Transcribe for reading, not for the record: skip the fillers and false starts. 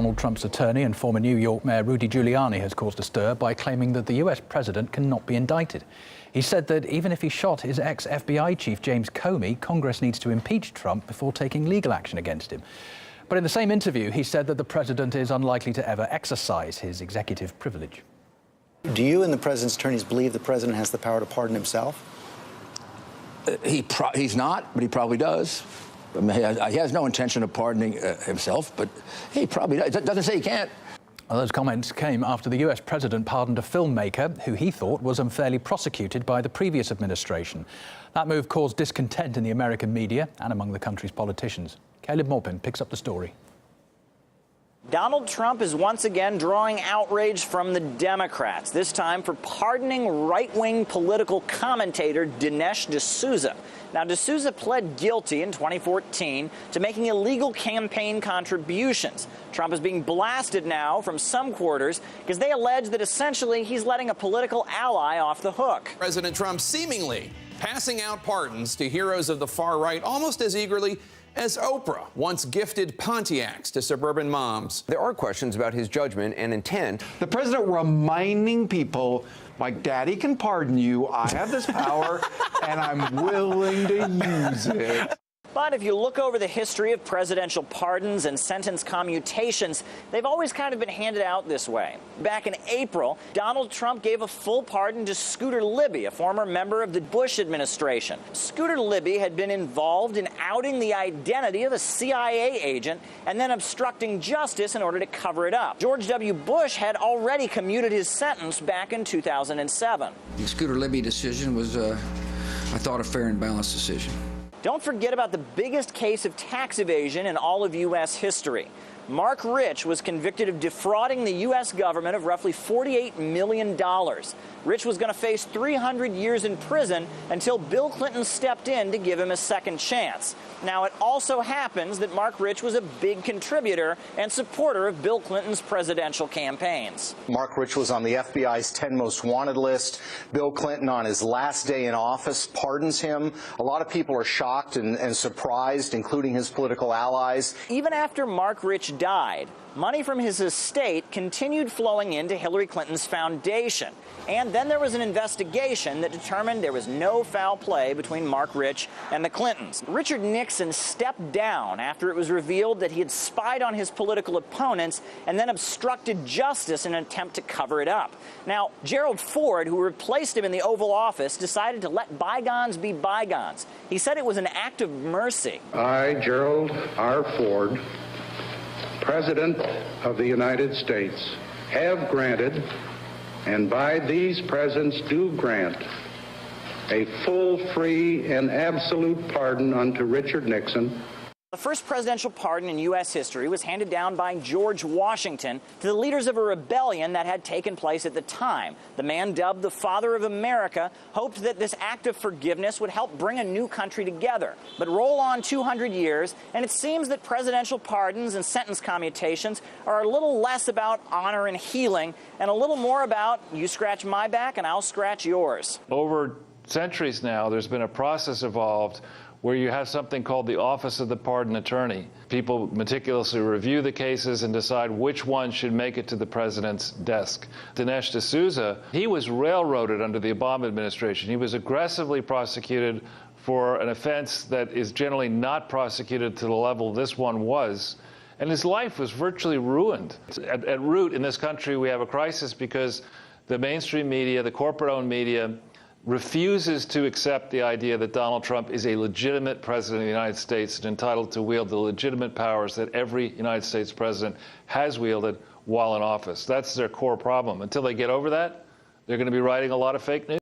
Donald Trump's attorney and former New York Mayor Rudy Guliani has caused a stir by claiming that the US president cannot be indicted. He said that even if he shot his ex-FBI chief James Comey, Congress needs to impeach Trump before taking legal action against him. But in the same interview, he said that the president is unlikely to ever exercise his executive privilege. Do you and the president's attorneys believe the president has the power to pardon himself? He's not, but he probably does. I mean, he has no intention of pardoning himself, but he probably does. It doesn't say he can't. Well, those comments came after the US president pardoned a filmmaker who he thought was unfairly prosecuted by the previous administration. That move caused discontent in the American media and among the country's politicians. Caleb Maupin picks up the story. Donald Trump is once again drawing outrage from the Democrats, this time for pardoning right-wing political commentator Dinesh D'Souza. Now, D'Souza pled guilty in 2014 to making illegal campaign contributions. Trump is being blasted now from some quarters because they allege that essentially he's letting a political ally off the hook. President Trump seemingly passing out pardons to heroes of the far right almost as eagerly as Oprah once gifted Pontiacs to suburban moms. There are questions about his judgment and intent. The president reminding people, my daddy can pardon you, I have this power, and I'm willing to use it. But if you look over the history of presidential pardons and sentence commutations, they've always kind of been handed out this way. Back in April, Donald Trump gave a full pardon to Scooter Libby, a former member of the Bush administration. Scooter Libby had been involved in outing the identity of a CIA agent and then obstructing justice in order to cover it up. George W. Bush had already commuted his sentence back in 2007. The Scooter Libby decision was, I thought, a fair and balanced decision. Don't forget about the biggest case of tax evasion in all of U.S. history. Mark Rich was convicted of defrauding the U.S. government of roughly $48 million. Rich was going to face 300 years in prison until Bill Clinton stepped in to give him a second chance. Now, it also happens that Mark Rich was a big contributor and supporter of Bill Clinton's presidential campaigns. Mark Rich was on the FBI's 10 most wanted list. Bill Clinton, on his last day in office, pardons him. A lot of people are shocked and surprised, including his political allies. Even after Mark Rich died, money from his estate continued flowing into Hillary Clinton's foundation. And then there was an investigation that determined there was no foul play between Mark Rich and the Clintons. Richard Nixon stepped down after it was revealed that he had spied on his political opponents and then obstructed justice in an attempt to cover it up. Now, Gerald Ford, who replaced him in the Oval Office, decided to let bygones be bygones. He said it was an act of mercy. I, Gerald R. Ford, President of the United States, have granted, and by these presents do grant, a full, free, and absolute pardon unto Richard Nixon. The first presidential pardon in U.S. history was handed down by George Washington to the leaders of a rebellion that had taken place at the time. The man, dubbed the Father of America, hoped that this act of forgiveness would help bring a new country together. But roll on 200 years, and it seems that presidential pardons and sentence commutations are a little less about honor and healing and a little more about you scratch my back and I'll scratch yours. Over centuries now, there's been a process evolved where you have something called the Office of the Pardon Attorney. People meticulously review the cases and decide which one should make it to the president's desk. Dinesh D'Souza, he was railroaded under the Obama administration. He was aggressively prosecuted for an offense that is generally not prosecuted to the level this one was. And his life was virtually ruined. At root, in this country, we have a crisis because the mainstream media, the corporate-owned media, refuses to accept the idea that Donald Trump is a legitimate president of the United States and entitled to wield the legitimate powers that every United States president has wielded while in office. That's their core problem. Until they get over that, they're going to be writing a lot of fake news.